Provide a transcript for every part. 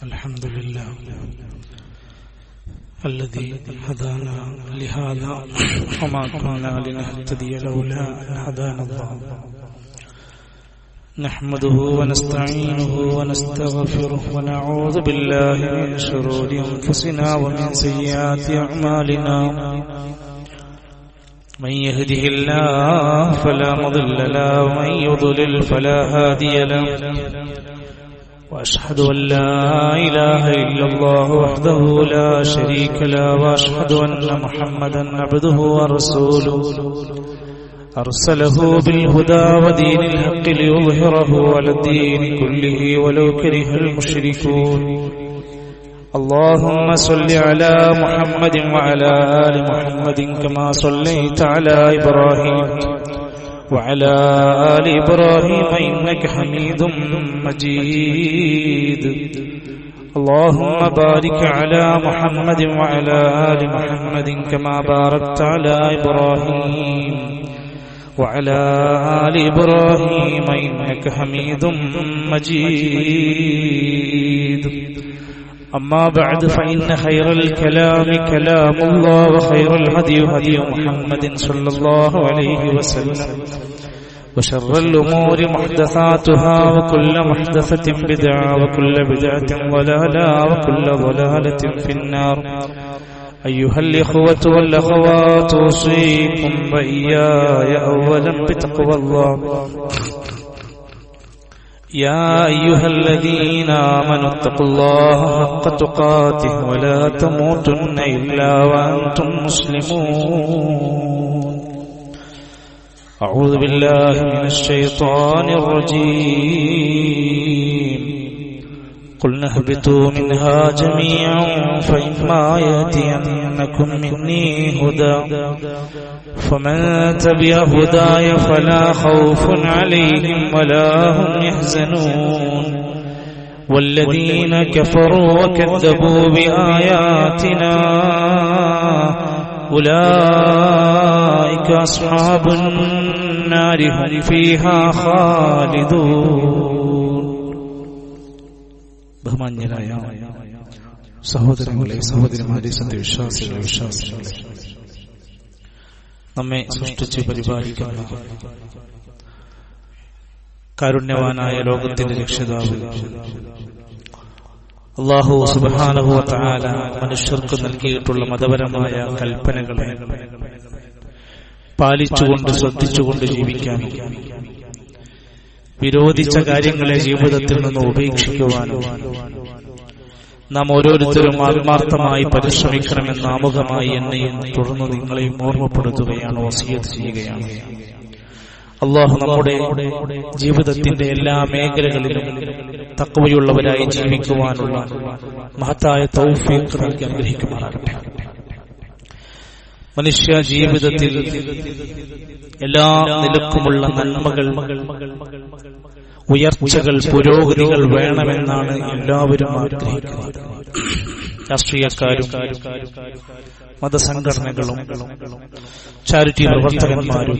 الحمد لله الذي هدانا لهذا وما كنا لنهتدي لولا أن هدانا الله نحمده ونستعينه ونستغفره ونعوذ بالله من شرور أنفسنا ومن سيئات أعمالنا من يهده الله فلا مضل له ومن يضلل فلا هادي له وأشهد أن لا إله إلا الله وحده لا شريك له وأشهد أن محمدا عبده ورسوله أرسله بالهدى ودين الحق ليظهره على الدين كله ولو كره المشركون اللهم صل على محمد وعلى آل محمد كما صليت على إبراهيم وعلى آل إبراهيم إنك حميد مجيد اللهم بارك على محمد وعلى آل محمد كما باركت على إبراهيم وعلى آل إبراهيم إنك حميد مجيد أما بعد فإن خير الكلام كلام الله وخير الهدي هدي محمد صلى الله عليه وسلم وشر الأمور محدثاتها وكل محدثة بدعة وكل بدعة ضلالة وكل ضلالة في النار أيها الإخوة والأخوات أوصيكم وإياي أولا بتقوى الله يا أيها الذين آمنوا اتقوا الله حق تقاته ولا تموتن إلا وأنتم مسلمون أعوذ بالله من الشيطان الرجيم قلنا اهبطوا منها جميعا فإما يأتينكم مني هدى فمن تبع هداي فلا خوف عليهم ولا هم يحزنون والذين كفروا وكذبوا بآياتنا أولئك أصحاب النار هم فيها خالدون. ബഹുമാന്യരായ സഹോദരങ്ങളെ, സഹോദരിമാരെ, സത്യവിശ്വാസികളെ, വിശ്വാസികളെ, നമ്മെ സൃഷ്ടിച്ച് പരിപാലിക്കുന്ന കാരുണ്യവാനായ ലോകത്തിന്റെ രക്ഷിതാവ് അല്ലാഹു സുബ്ഹാനഹു വ തആല മനുഷ്യർക്ക് നൽകിയിട്ടുള്ള മതപരമായ കൽപ്പനകളെ പാലിച്ചുകൊണ്ട് ശ്രദ്ധിച്ചുകൊണ്ട് ജീവിക്കാനും വിരോധിച്ച കാര്യങ്ങളെ ജീവിതത്തിൽ നിന്ന് ഉപേക്ഷിക്കുവാനും നാം ഓരോരുത്തരും ആത്മാർത്ഥമായി പരിശ്രമിക്കണമെന്ന് ആമുഖമായി എന്നെയും തുടർന്ന് നിങ്ങളെയും ഓർമ്മപ്പെടുത്തുകയാണ്, വസിയത്ത് ചെയ്യുകയാണ്. അല്ലാഹു നമ്മുടെ ജീവിതത്തിന്റെ എല്ലാ മേഖലകളിലും തഖ്വയുള്ളവരായി ജീവിക്കുവാനുള്ള മഹത്തായ തൗഫീഖ് നൽകി അനുഗ്രഹിക്കുമാറാകട്ടെ. മനുഷ്യ ജീവിതത്തിൽ എല്ലാ നിലക്കുമുള്ള നന്മകൾ, ഉയർച്ചകൾ, പുരോഗതികൾ വേണമെന്നാണ് എല്ലാവരും ആഗ്രഹിക്കുന്നത്. രാഷ്ട്രീയക്കാരും മതസംഘടനകളും ചാരിറ്റി പ്രവർത്തകന്മാരും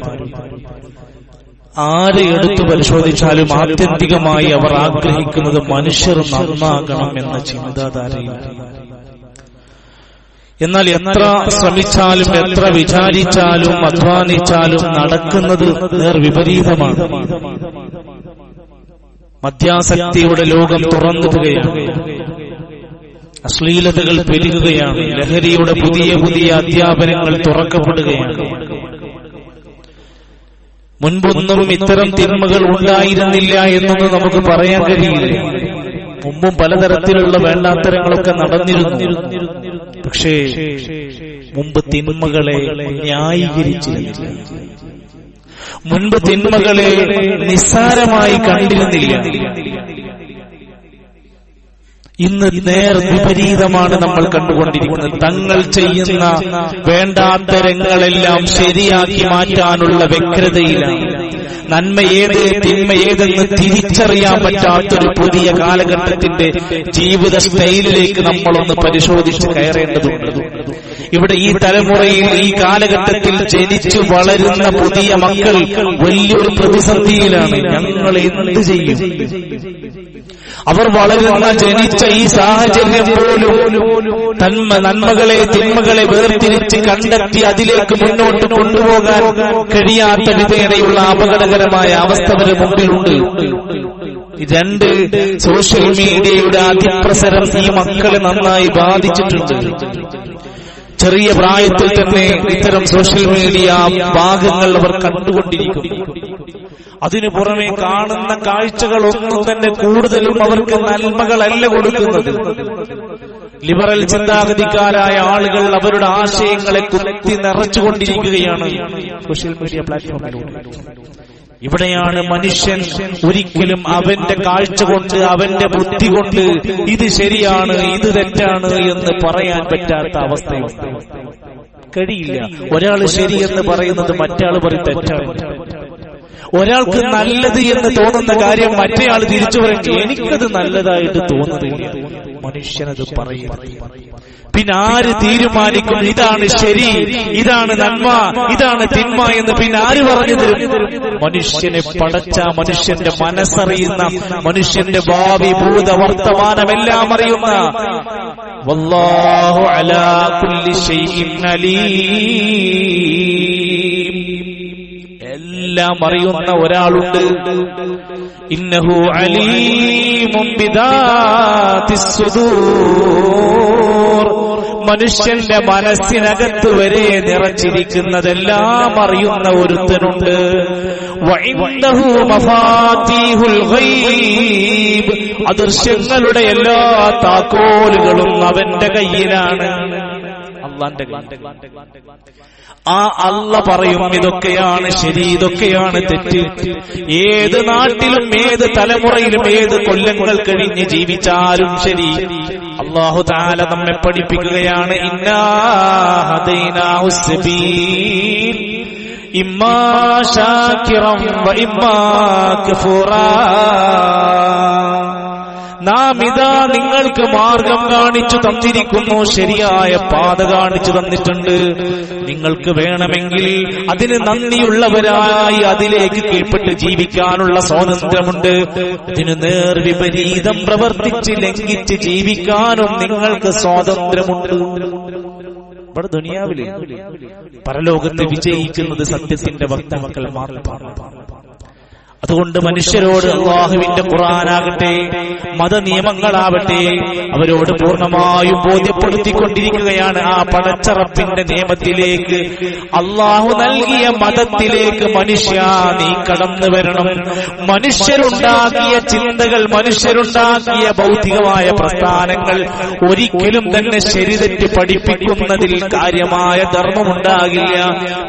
ആരെ എടുത്തു പരിശോധിച്ചാലും ആത്യന്തികമായി അവർ ആഗ്രഹിക്കുന്നത് മനുഷ്യർ നന്നാകണം എന്ന ചിന്താധാരയാണ്. എന്നാൽ എത്ര ശ്രമിച്ചാലും എത്ര വിചാരിച്ചാലും അധ്വാനിച്ചാലും നടക്കുന്നത് നേർവിപരീതമാണ്. മദ്യാസക്തിയുടെ ലോകം തുറന്നിടുകയാണ്, അശ്ലീലതകൾ പെരുകുകയാണ്, ലഹരിയുടെ പുതിയ പുതിയ അധ്യാപനങ്ങൾ തുറക്കപ്പെടുകയാണ്. മുൻപൊന്നും ഇത്തരം തിന്മകൾ ഉണ്ടായിരുന്നില്ല എന്നൊന്നും നമുക്ക് പറയാൻ കഴിയില്ല. മുമ്പും പലതരത്തിലുള്ള വേണ്ടാത്തരങ്ങളൊക്കെ നടന്നിരുന്നു. പക്ഷേ മുമ്പ് തിന്മകളെ ന്യായീകരിച്ചിരുന്നില്ല, മുൻപ് തിന്മകളെ നിസ്സാരമായി കണ്ടിരുന്നില്ല. ഇന്ന് നേർ വിപരീതമാണ് നമ്മൾ കണ്ടുകൊണ്ടിരിക്കുന്നത്. തങ്ങൾ ചെയ്യുന്ന വേണ്ടാത്തരങ്ങളെല്ലാം ശരിയാക്കി മാറ്റാനുള്ള വ്യഗ്രതയിലാണ്. നന്മയേത് തിന്മയേതെന്ന് തിരിച്ചറിയാൻ പറ്റാത്തൊരു പുതിയ കാലഘട്ടത്തിന്റെ ജീവിത സ്റ്റൈലിലേക്ക് നമ്മളൊന്ന് പരിശോധിച്ച് കയറേണ്ടതുണ്ട്. ഇവിടെ ഈ തലമുറയിൽ, ഈ കാലഘട്ടത്തിൽ ജനിച്ചു വളരുന്ന പുതിയ മക്കൾ വലിയൊരു പ്രതിസന്ധിയിലാണ്. ഞങ്ങൾ എന്ത് ചെയ്യും? അവർ വളരുന്ന ജനിച്ച ഈ സാഹചര്യം പോലും നന്മകളെ തിന്മകളെ വേർതിരിച്ച് കണ്ടെത്തി അതിലേക്ക് മുന്നോട്ട് കൊണ്ടുപോകാൻ കഴിയാത്ത വിധേനയുള്ള അപകടകരമായ അവസ്ഥ വരെ മുമ്പിലുണ്ട്. രണ്ട്, സോഷ്യൽ മീഡിയയുടെ അതിപ്രസരം ഈ മക്കളെ നന്നായി ബാധിച്ചിട്ടുണ്ട്. ചെറിയ പ്രായത്തിൽ തന്നെ ഇത്തരം സോഷ്യൽ മീഡിയ ഭാഗങ്ങൾ അവർ കണ്ടുകൊണ്ടിരിക്കുന്നു. അതിനു പുറമെ കാണുന്ന കാഴ്ചകളൊന്നും തന്നെ കൂടുതലും അവർക്ക് നന്മകളല്ല കൊടുക്കുന്നത്. ലിബറൽ ചിന്താഗതിക്കാരായ ആളുകൾ അവരുടെ ആശയങ്ങളെ കുത്തി നിറച്ചുകൊണ്ടിരിക്കുകയാണ് സോഷ്യൽ മീഡിയ പ്ലാറ്റ്ഫോമിലൂടെ. ഇവിടെയാണ് മനുഷ്യൻ ഒരിക്കലും അവന്റെ കാഴ്ച കൊണ്ട് അവന്റെ ബുദ്ധി കൊണ്ട് ഇത് ശരിയാണ് ഇത് തെറ്റാണ് എന്ന് പറയാൻ പറ്റാത്ത അവസ്ഥയുണ്ട്. കഴിയില്ല. ഒരാൾ ശരിയെന്ന് പറയുന്നത് മറ്റയാൾ പറയും തെറ്റാണ്. ഒരാൾക്ക് നല്ലത് എന്ന് തോന്നുന്ന കാര്യം മറ്റേയാൾ തിരിച്ചു പറയും എനിക്കത് നല്ലതായിട്ട് തോന്നുന്നില്ല. മനുഷ്യനത് പറയുന്നത്. പിന്നെ ആര് തീരുമാനിക്കും ഇതാണ് ശരി, ഇതാണ് നന്മ, ഇതാണ് തിന്മ എന്ന്? പിന്നെ ആര് പറഞ്ഞു തരും? മനുഷ്യനെ പടച്ച, മനുഷ്യന്റെ മനസ്സറിയുന്ന, മനുഷ്യന്റെ ഭാവി ഭൂത വർത്തമാനമെല്ലാം അറിയുന്ന വല്ലാഹു അലാ കുല്ലി ശൈഇൻ അലീം, എല്ലാം അറിയുന്ന ഒരാളുണ്ട്. ഇന്നഹു അലീമും ബിദാതിസ് സുദൂർ, മനുഷ്യന്റെ മനസ്സിനകത്ത് വരെ നിറച്ചിരിക്കുന്നതെല്ലാം അറിയുന്ന ഒരുത്തനുണ്ട്. വഇൻദഹു മഫാതീഹുൽ ഗൈബ്, അദൃശ്യങ്ങളുടെ എല്ലാ താക്കോലുകളും അവന്റെ കയ്യിലാണ്. അല്ലാഹുവിന്റെ കയ്യിൽ. ആ അല്ലാഹ് പറയും ഇതൊക്കെയാണ് ശരി, ഇതൊക്കെയാണ് തെറ്റ്. ഏത് നാട്ടിലും ഏത് തലമുറയിലും ഏത് കൊല്ലങ്ങൾ കഴിഞ്ഞ് ജീവിച്ചാലും ശരി, അല്ലാഹു തആല നമ്മെ പഠിപ്പിക്കുകയാണ് ഇന്നാ ഹദൈനാഹു സബീൽ ഇമ്മാ ശാകിറൻ വ ഇമ്മാ കഫൂറാ. നാം ഇതാ നിങ്ങൾക്ക് മാർഗം കാണിച്ചു തന്നിരിക്കുന്നു, ശരിയായ പാത കാണിച്ചു തന്നിട്ടുണ്ട്. നിങ്ങൾക്ക് വേണമെങ്കിൽ അതിന് നന്ദിയുള്ളവരായി അതിലേക്ക് കീഴ്പ്പെട്ട് ജീവിക്കാനുള്ള സ്വാതന്ത്ര്യമുണ്ട്. ഇതിന് നേർവിപരീതം പ്രവർത്തിച്ച് ലംഘിച്ച് ജീവിക്കാനും നിങ്ങൾക്ക് സ്വാതന്ത്ര്യമുണ്ട്. ഇവിടെ ദുനിയാവില് പരലോകത്ത് വിജയിക്കുന്നത് സത്യത്തിന്റെ വക്താക്കൾ മാത്രമാണ്. അതുകൊണ്ട് മനുഷ്യരോട് അല്ലാഹുവിന്റെ ഖുർആനാകട്ടെ മതനിയമങ്ങളാവട്ടെ അവരോട് പൂർണ്ണമായും ബോധ്യപ്പെടുത്തിക്കൊണ്ടിരിക്കുകയാണ്. ആ പടച്ച റബ്ബിന്റെ നിയമത്തിലേക്ക്, അല്ലാഹു നൽകിയ മതത്തിലേക്ക് മനുഷ്യ നീ കടന്നു വരണം. മനുഷ്യരുണ്ടാക്കിയ ചിന്തകൾ, മനുഷ്യരുണ്ടാക്കിയ ഭൗതികമായ പ്രസ്ഥാനങ്ങൾ ഒരിക്കലും തന്നെ ശരിതെറ്റ് പഠിപ്പിക്കുന്നതിൽ കാര്യമായ ധർമ്മമുണ്ടാകില്ല.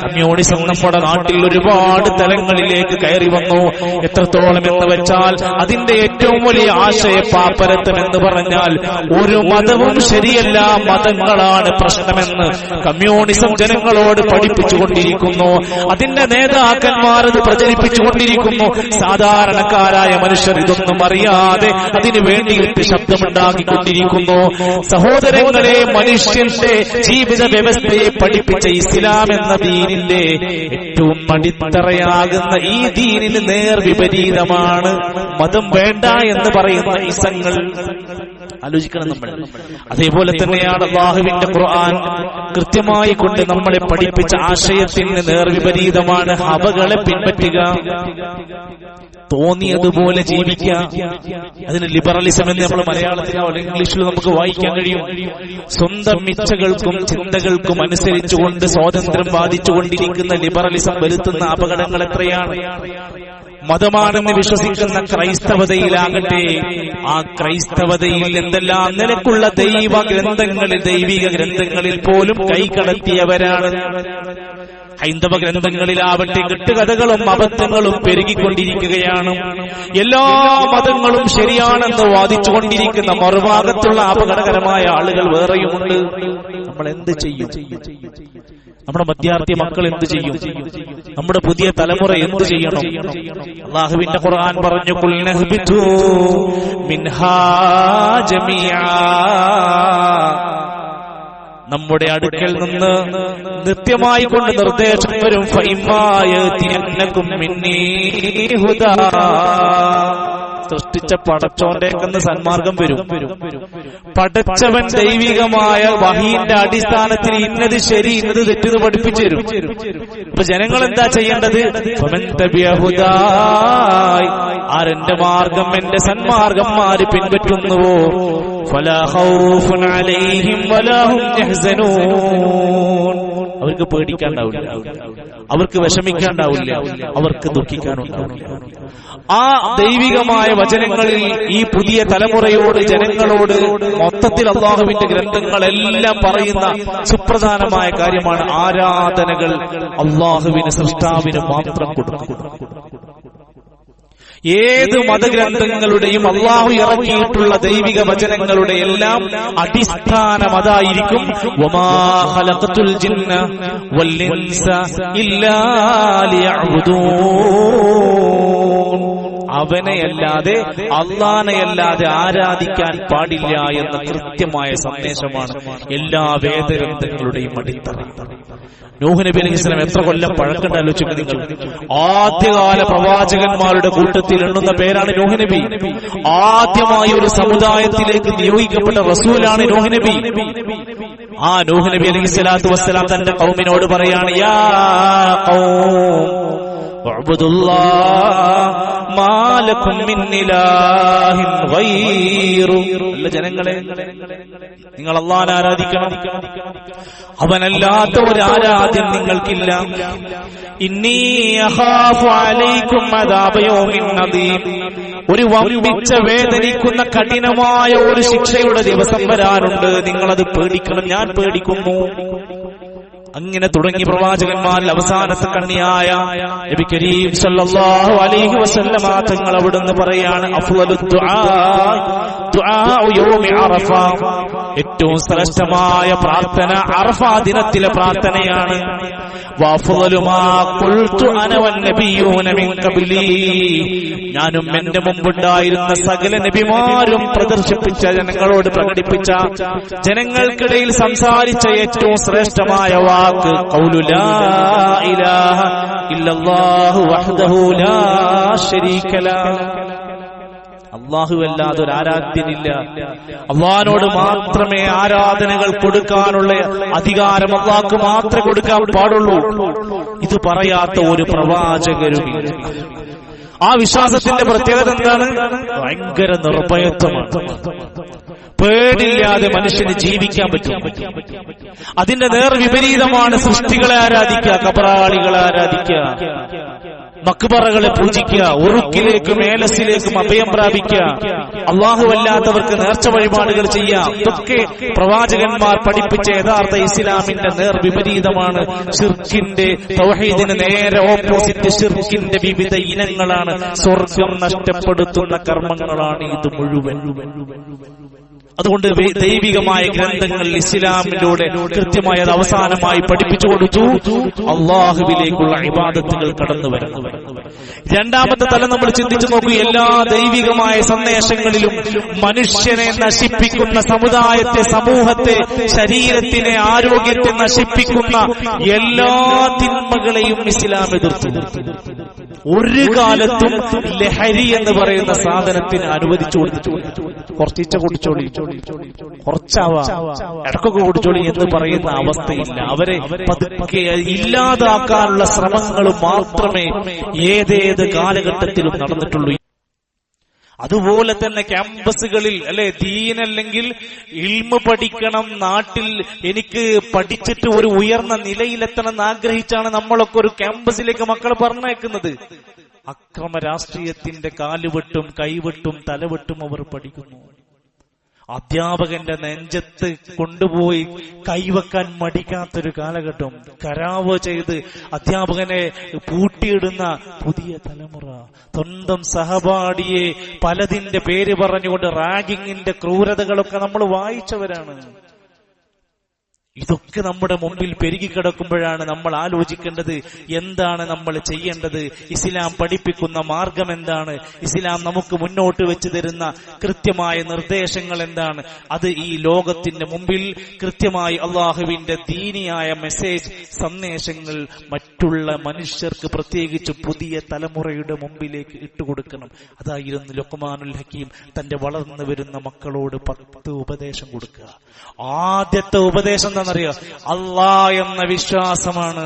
കമ്മ്യൂണിസം നമ്മുടെ നാട്ടിൽ ഒരുപാട് തലങ്ങളിലേക്ക് കയറി വന്നു. എത്രത്തോളം എന്ന് വെച്ചാൽ അതിന്റെ ഏറ്റവും വലിയ ആശയപാപ്പരത്വം എന്ന് പറഞ്ഞാൽ ഒരു മതവും ശരിയല്ല, മതങ്ങളാണ് പ്രശ്നമെന്ന് കമ്മ്യൂണിസം ജനങ്ങളോട് പഠിപ്പിച്ചുകൊണ്ടിരിക്കുന്നു. അതിന്റെ നേതാക്കന്മാർ അത് പ്രചരിപ്പിച്ചുകൊണ്ടിരിക്കുന്നു. സാധാരണക്കാരായ മനുഷ്യർ ഇതൊന്നും അറിയാതെ അതിനു വേണ്ടിയിട്ട് ശബ്ദമുണ്ടാക്കിക്കൊണ്ടിരിക്കുന്നു. സഹോദരങ്ങളെ, മനുഷ്യന്റെ ജീവിത വ്യവസ്ഥയെ പഠിപ്പിച്ച ഇസ്ലാം എന്ന ദീനിന്റെ ഏറ്റവും അടിത്തറയാകുന്ന ഈ ദീനിന് വിപരീതമാണ് മതം വേണ്ട എന്ന് പറയുന്ന ഇസങ്ങൾ. ആലോചിക്കണം നമ്മൾ. അതേപോലെ തന്നെയാണ് അല്ലാഹുവിന്റെ ഖുർആൻ കൃത്യമായി കൊണ്ട് നമ്മളെ പഠിപ്പിച്ച ആശയത്തിന് നേർവിപരീതമാണ് ഹവകളെ പിൻപറ്റുക, തോന്നിയതുപോലെ ജീവിക്കുക. അതിന് ലിബറലിസം എന്ന് നമ്മൾ മലയാളത്തിലോ അല്ലെങ്കിൽ ഇംഗ്ലീഷിലോ നമുക്ക് വായിക്കാൻ കഴിയും. സ്വന്തം ഇച്ഛകൾക്കും ചിന്തകൾക്കും അനുസരിച്ചുകൊണ്ട് സ്വാതന്ത്ര്യം ബാധിച്ചുകൊണ്ടിരിക്കുന്ന ലിബറലിസം വരുത്തുന്ന അപകടങ്ങൾ എത്രയാണ്. മതമാണെന്ന് വിശ്വസിക്കുന്ന ക്രൈസ്തവതയിലാകട്ടെ, ആ ക്രൈസ്തവതയിൽ എന്തെല്ലാം നിലക്കുള്ള ദൈവിക ഗ്രന്ഥങ്ങളിൽ പോലും കൈകടത്തിയവരാണ്. ഹൈന്ദവ ഗ്രന്ഥങ്ങളിലാവട്ടെ കെട്ടുകഥകളും അബദ്ധങ്ങളും പെരുകിക്കൊണ്ടിരിക്കുകയാണ്. എല്ലാ മതങ്ങളും ശരിയാണെന്ന് വാദിച്ചുകൊണ്ടിരിക്കുന്ന മറുഭാഗത്തുള്ള അപകടകരമായ ആളുകൾ വേറെയുമുണ്ട്. നമ്മൾ എന്ത് ചെയ്യും? നമ്മുടെ മധ്യാർത്ഥി മക്കൾ എന്ത് ചെയ്യും? നമ്മുടെ പുതിയ തലമുറ എന്ത് ചെയ്യണം? അല്ലാഹുവിന്റെ ഖുർആൻ പറഞ്ഞു, ഖുൽ നഹ്ബിതു മിൻഹാ ജമീആ, നമ്മുടെ അടുക്കൽ നിന്ന് നിത്യമായി കൊണ്ട് നിർദ്ദേശം വരും. ഫഇമ്മാ യഅതിയന്നകും മിന്നീ ഹുദാ, സൃഷ്ടിച്ച പടച്ചോന്റെ സന്മാർഗം വരും. പടച്ചവൻ ദൈവികമായ വഹീന്റെ അടിസ്ഥാനത്തിൽ ഇന്നത് ശരി ഇന്നത് തെറ്റെന്ന് പഠിപ്പിച്ചു തരും. അപ്പൊ ജനങ്ങൾ എന്താ ചെയ്യേണ്ടത്? ആരെന്റെ മാർഗം എന്റെ സന്മാർഗന്മാര് പിൻപറ്റുന്നുവോ ഫലാ ഖൗഫുൻ അലൈഹിം വലാ ഹും യഹ്സനൂൻ, അവർക്ക് പേടിക്കാണ്ടാവില്ല, അവർക്ക് വിഷമിക്കാണ്ടാവില്ല, അവർക്ക് ദുഃഖിക്കാനുണ്ടാവില്ല. ആ ദൈവികമായ വചനങ്ങളിൽ ഈ പുതിയ തലമുറയോട്, ജനങ്ങളോട് മൊത്തത്തിൽ അല്ലാഹുവിന്റെ ഗ്രന്ഥങ്ങളെല്ലാം പറയുന്ന സുപ്രധാനമായ കാര്യമാണ് ആരാധനകൾ അല്ലാഹുവിന്, സൃഷ്ടാവിന് മാത്രം കൊടുക്കുക. ഏത് മതഗ്രന്ഥങ്ങളുടെയും അല്ലാഹു ഇറക്കിയിട്ടുള്ള ദൈവിക വചനങ്ങളുടെ എല്ലാം അടിസ്ഥാനം അതായിരിക്കും. വമാ ഖലഖതുൽ ജിന്ന വൽ ഇൻസ ഇല്ലാ ലിയഅ്ബുദൂൻ, അവനെയല്ലാതെ അല്ലാഹനെയല്ലാതെ ആരാധിക്കാൻ പാടില്ല എന്ന കൃത്യമായ സന്ദേശമാണ് എല്ലാ വേദഗ്രന്ഥങ്ങളുടെയും അടിത്തറ. നൂഹ് നബി അലൈഹിസ്സലാം എത്ര കൊല്ലം പഴക്കണ്ട ആലോചിക്കുക നിങ്ങൾ. ആദ്യകാല പ്രവാചകന്മാരുടെ കൂട്ടത്തിൽ എണ്ണുന്ന പേരാണ് നൂഹ് നബി. ആദ്യമായി ഒരു സമുദായത്തിലേക്ക് നിയോഗിക്കപ്പെട്ട റസൂലാണ് നൂഹ് നബി. ആ നൂഹ് നബി അലൈഹിസ്സലാത്തു വസ്സലാം തന്റെ ഖൗമിനോട് പറയാണ്, യാ ഖൗം ജനങ്ങളെ, നിങ്ങൾ അല്ലാഹനെ ആരാധിക്കണം, അവനല്ലാത്ത ഒരു ആരാധ്യം നിങ്ങൾക്കില്ല. ഇന്നീ അഖാഫു അലൈക്കും അദാബ യൗമിൻ അദീം, ഒരു വമ്പിച്ച വേദനിക്കുന്ന കഠിനമായ ഒരു ശിക്ഷയുടെ ദിവസം വരാനുണ്ട്, നിങ്ങളത് പേടിക്കണം, ഞാൻ പേടിക്കുന്നു. അങ്ങനെ തുടങ്ങി പ്രവാചകന്മാരിൽ അവസാനത്തെ കണ്ണിയായ നബി കരീം സല്ലല്ലാഹു അലൈഹി വസല്ലമ തങ്ങൾ അവിടുന്ന് പറയാണ്, അഫ്ളലു ദുആ യൗമി അറഫ, ഏറ്റവും ശ്രേഷ്ഠമായ പ്രാർത്ഥന അറഫ ദിനത്തിലെ പ്രാർത്ഥനയാണ്. വഅഫ്ളലു മാ ഖുൽതു അന വന്നബിയ്യൂന മിൻ ഖബ്ലി, ഞാനും എന്റെ മുമ്പുണ്ടായിരുന്ന സകല നബിമാരും പ്രദർശിപ്പിച്ച, ജനങ്ങളോട് പ്രകടിപ്പിച്ച, ജനങ്ങൾക്കിടയിൽ സംസാരിച്ച ഏറ്റവും ശ്രേഷ്ഠമായ വാക്ക് ഖൗലു ലാ ഇലാഹ ഇല്ലല്ലാഹു വഹ്ദഹു ലാ ശരീക ലഹു, അല്ലാഹുവല്ലാതെ ഒരു ആരാധ്യനില്ല, അല്ലാഹുവിനോട് മാത്രമേ ആരാധനകൾ കൊടുക്കാനുള്ള അധികാരം അല്ലാഹുക്ക് മാത്രമേ കൊടുക്കാൻ പാടുള്ളൂ. ഇത് പറയാത്ത ഒരു പ്രവാചകരുമില്ല. ആ വിശ്വാസത്തിന്റെ പ്രത്യേകത എന്താണ്? ഭയങ്കര നിർഭയത്വമാണ്. പേടില്ലാതെ മനുഷ്യന് ജീവിക്കാൻ പറ്റും. അതിന്റെ നേർവിപരീതമാണ് സൃഷ്ടികളെ ആരാധിക്കുക, കബറാളികളെ ആരാധിക്കുക, മക്ബറകളെ പൂജിക്കുക, ഉറുക്കിലേക്കും ഏലസിലേക്കും അഭയം പ്രാപിക്കുക, അല്ലാഹുവല്ലാത്തവർക്ക് നേർച്ച വഴിപാടുകൾ ചെയ്യാം. ഇതൊക്കെ പ്രവാചകന്മാർ പഠിപ്പിച്ച യഥാർത്ഥ ഇസ്ലാമിന്റെ നേർവിപരീതമാണ്. ശിർക്കിന്റെ, തൗഹീദിന് നേരെ ഓപ്പോസിറ്റ് ശിർക്കിന്റെ വിവിധ ഇനങ്ങളാണ്. സ്വർഗം നഷ്ടപ്പെടുത്തുന്ന കർമ്മങ്ങളാണ് ഇത് മുഴുവൻ. അതുകൊണ്ട് ദൈവികമായ ഗ്രന്ഥങ്ങൾ ഇസ്ലാമിലൂടെ കൃത്യമായി അത് അവസാനമായി പഠിപ്പിച്ചു കൊടുത്തു. അല്ലാഹുവിലേക്കുള്ള ഇബാദത്തുകൾ കടന്നു വരുന്നു. രണ്ടാമത്തെ തലം നമ്മൾ ചിന്തിച്ചു നോക്കൂ. എല്ലാ ദൈവികമായ സന്ദേശങ്ങളിലും മനുഷ്യനെ നശിപ്പിക്കുന്ന, സമുദായത്തെ, സമൂഹത്തെ, ശരീരത്തിനെ, ആരോഗ്യത്തെ നശിപ്പിക്കുന്ന എല്ലാ തിന്മകളെയും ഇസ്ലാം എതിർത്തു. ഒരു കാലത്തും ലഹരി എന്ന് പറയുന്ന സാധനത്തിന് അനുവദിച്ചു കൊടുത്തു. കുറച്ചിച്ച കുടിച്ചോളി, കുറച്ചാവാ, ഇടക്കൊക്കെ കുടിച്ചോളി എന്ന് പറയുന്ന അവസ്ഥയില്ല. അവരെ പതുക്കെ ഇല്ലാതാക്കാനുള്ള ശ്രമങ്ങൾ മാത്രമേ ഏതേത് കാലഘട്ടത്തിലും നടന്നിട്ടുള്ളൂ. അതുപോലെ തന്നെ ക്യാമ്പസുകളിൽ അല്ലെ, ദീനല്ലെങ്കിൽ ഇൽമ പഠിക്കണം, നാട്ടിൽ എനിക്ക് പഠിച്ചിട്ട് ഒരു ഉയർന്ന നിലയിലെത്തണം എന്ന് ആഗ്രഹിച്ചാണ് നമ്മളൊക്കെ ഒരു ക്യാമ്പസിലേക്ക് മക്കളെ പറഞ്ഞയക്കുന്നത്. അക്രമ രാഷ്ട്രീയത്തിന്റെ കാലുവെട്ടും കൈവെട്ടും തലവെട്ടും അവർ പഠിക്കുന്നു. അധ്യാപകന്റെ നെഞ്ചത്ത് കൊണ്ടുപോയി കൈവെക്കാൻ മടിക്കാത്തൊരു കാലഘട്ടം. കരാവ് ചെയ്ത് അധ്യാപകനെ പൂട്ടിയിടുന്ന പുതിയ തലമുറ. സ്വന്തം സഹപാഠിയെ പലതിന്റെ പേര് പറഞ്ഞുകൊണ്ട് റാഗിങ്ങിന്റെ ക്രൂരതകളൊക്കെ നമ്മൾ വായിച്ചവരാണ്. ഇതൊക്കെ നമ്മുടെ മുമ്പിൽ പെരുകിക്കിടക്കുമ്പോഴാണ് നമ്മൾ ആലോചിക്കേണ്ടത് എന്താണ് നമ്മൾ ചെയ്യേണ്ടത്, ഇസ്ലാം പഠിപ്പിക്കുന്ന മാർഗം എന്താണ്, ഇസ്ലാം നമുക്ക് മുന്നോട്ട് വെച്ച് തരുന്ന കൃത്യമായ നിർദ്ദേശങ്ങൾ എന്താണ്. അത് ഈ ലോകത്തിന്റെ മുമ്പിൽ കൃത്യമായി അള്ളാഹുവിന്റെ ദീനിയായ മെസ്സേജ് സന്ദേശങ്ങൾ മറ്റുള്ള മനുഷ്യർക്ക്, പ്രത്യേകിച്ച് പുതിയ തലമുറയുടെ മുമ്പിലേക്ക് ഇട്ടുകൊടുക്കണം. അതായിരുന്നു ലുഖ്മാനുൽ ഹക്കീം തന്റെ വളർന്നു വരുന്ന മക്കളോട് 10 ഉപദേശം കൊടുക്കുക. ആദ്യത്തെ ഉപദേശം എന്താണെന്നറിയോ? അല്ലാഹ് എന്ന വിശ്വാസമാണ്.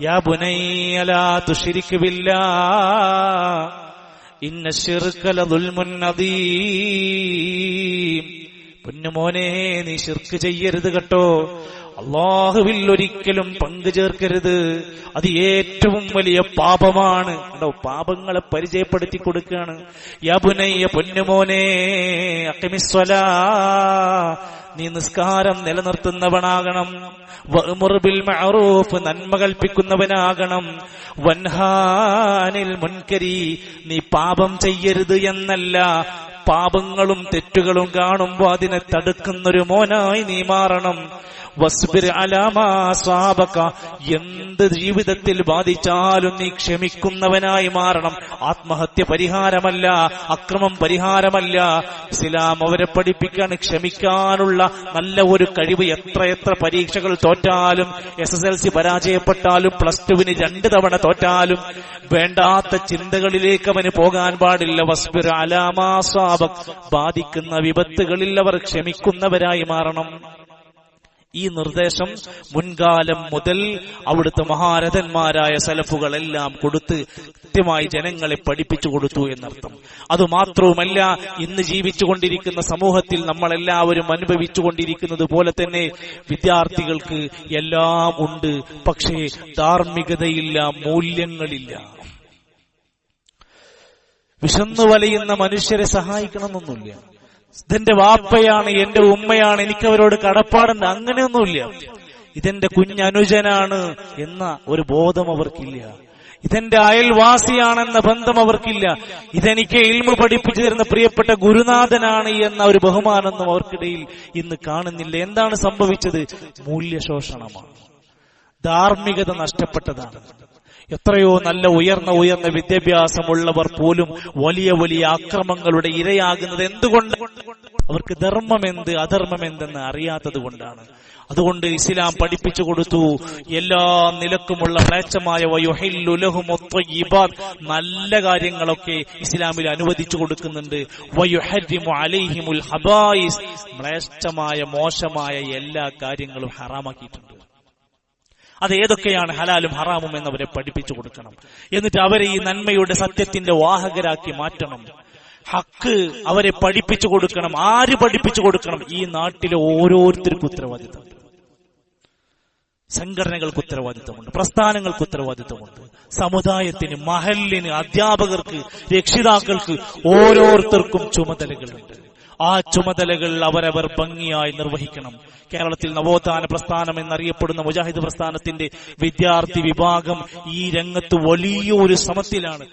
യാ ബുനയ്യ ലാ തുശ്രിക് ബില്ലാഹ് ഇന്ന ശിർക ലദുൽമുൻ അദീം. പൊന്നുമോനെ, നീ ശിർക്ക് ചെയ്യരുത് കേട്ടോ. അല്ലാഹുവിൽ ഒരിക്കലും പങ്കു ചേർക്കരുത്. അത് ഏറ്റവും വലിയ പാപമാണ്. കണ്ടോ, പാപങ്ങളെ പരിചയപ്പെടുത്തി കൊടുക്കുകയാണ്. യാ ബുനയ്യ, പൊന്നുമോനെ, അഖിമിസ്സലാ, നീ നിസ്കാരം നിലനിർത്തുന്നവനാകണം. വഅ്മുർ ബിൽ മഅറൂഫ്, നന്മ കൽപ്പിക്കുന്നവനാകണം. വൻഹാനിൽ മുൻകരി, നീ പാപം ചെയ്യരുത് എന്നല്ല, പാപങ്ങളും തെറ്റുകളും കാണുമ്പോൾ അതിനെ തടുക്കുന്നൊരു മോനായി നീ മാറണം. വസ്ബിർ അലാ മാ അസാബക, എന്ത് ജീവിതത്തിൽ ബാധിച്ചാലും നീ ക്ഷമിക്കുന്നവനായി മാറണം. ആത്മഹത്യ പരിഹാരമല്ല, അക്രമം പരിഹാരമല്ല. ഇസ്ലാം അവരെ പഠിപ്പിക്കാൻ ക്ഷമിക്കാനുള്ള നല്ല ഒരു കഴിവ്. എത്ര പരീക്ഷകൾ തോറ്റാലും, SSLC പരാജയപ്പെട്ടാലും, +2 2 തവണ തോറ്റാലും വേണ്ടാത്ത ചിന്തകളിലേക്ക് അവന് പോകാൻ പാടില്ല. വസ്ബിർ അലാ മാ അസാബക, ബാധിക്കുന്ന വിപത്തുകളിൽ അവർ ക്ഷമിക്കുന്നവരായി മാറണം. ഈ നിർദ്ദേശം മുൻകാലം മുതൽ അവിടുത്തെ മഹാരഥന്മാരായ സലഫുകളെല്ലാം കൊടുത്ത് കൃത്യമായി ജനങ്ങളെ പഠിപ്പിച്ചു കൊടുത്തു എന്നർത്ഥം. അതുമാത്രവുമല്ല, ഇന്ന് ജീവിച്ചുകൊണ്ടിരിക്കുന്ന സമൂഹത്തിൽ നമ്മളെല്ലാവരും അനുഭവിച്ചുകൊണ്ടിരിക്കുന്നത് പോലെ തന്നെ വിദ്യാർത്ഥികൾക്ക് എല്ലാം ഉണ്ട്, പക്ഷേ ധാർമ്മികതയില്ല, മൂല്യങ്ങളില്ല. വിശന്നു വലയുന്ന മനുഷ്യരെ സഹായിക്കണമെന്നൊന്നുമില്ല. ഇതെന്റെ വാപ്പയാണ്, എന്റെ ഉമ്മയാണ്, എനിക്കവരോട് കടപ്പാടുണ്ട്, അങ്ങനെയൊന്നുമില്ല. ഇതെന്റെ കുഞ്ഞനുജനാണ് എന്ന ഒരു ബോധം അവർക്കില്ല. ഇതെന്റെ അയൽവാസിയാണെന്ന ബന്ധം അവർക്കില്ല. ഇതെനിക്ക് ഇൽമു പഠിപ്പിച്ചു തരുന്ന പ്രിയപ്പെട്ട ഗുരുനാഥനാണ് എന്ന ഒരു ബഹുമാനമൊന്നും അവർക്കിടയിൽ ഇന്ന് കാണുന്നില്ല. എന്താണ് സംഭവിച്ചത്? മൂല്യശോഷണമാണ്, ധാർമ്മികത നഷ്ടപ്പെട്ടതാണ്. എത്രയോ നല്ല ഉയർന്ന വിദ്യാഭ്യാസമുള്ളവർ പോലും വലിയ അക്രമങ്ങളുടെ ഇരയാകുന്നത് എന്തുകൊണ്ട്? അവർക്ക് ധർമ്മമെന്ത് അധർമ്മമെന്തെന്ന് അറിയാത്തത് കൊണ്ടാണ്. അതുകൊണ്ട് ഇസ്ലാം പഠിപ്പിച്ചു കൊടുത്തു, എല്ലാ നിലക്കുമുള്ള മ്ലേച്ഛമായ വയുഹില്ലു ലഹുമുത് ത്വയ്യിബാത്, നല്ല കാര്യങ്ങളൊക്കെ ഇസ്ലാമിൽ അനുവദിച്ചു കൊടുക്കുന്നുണ്ട്. വയുഹർരിമു അലൈഹിമുൽ ഹബായിസ്, മ്ലേച്ഛമായ മോശമായ എല്ലാ കാര്യങ്ങളും ഹറാമാക്കിയിട്ടുണ്ട്. അത് ഏതൊക്കെയാണ് ഹലാലും ഹറാമും എന്നവരെ പഠിപ്പിച്ചു കൊടുക്കണം. എന്നിട്ട് അവരെ ഈ നന്മയുടെ സത്യത്തിന്റെ വാഹകരാക്കി മാറ്റണം. ഹക്ക് അവരെ പഠിപ്പിച്ചു കൊടുക്കണം. ആര് പഠിപ്പിച്ചു കൊടുക്കണം? ഈ നാട്ടിലെ ഓരോരുത്തർക്കും ഉത്തരവാദിത്തമുണ്ട്. സംഘടനകൾക്ക് ഉത്തരവാദിത്തമുണ്ട്, പ്രസ്ഥാനങ്ങൾക്ക് ഉത്തരവാദിത്തമുണ്ട്, സമുദായത്തിന്, മഹല്ലിന്, അധ്യാപകർക്ക്, രക്ഷിതാക്കൾക്ക് ഓരോരുത്തർക്കും ചുമതലകളുണ്ട്. ആ ചുമതലകൾ അവരവർ ഭംഗിയായി നിർവഹിക്കണം. കേരളത്തിൽ നവോത്ഥാന പ്രസ്ഥാനം എന്നറിയപ്പെടുന്ന മുജാഹിദ് പ്രസ്ഥാനത്തിന്റെ വിദ്യാർത്ഥി വിഭാഗം ഈ രംഗത്ത് വലിയൊരു ശ്രമത്തിലാണ്.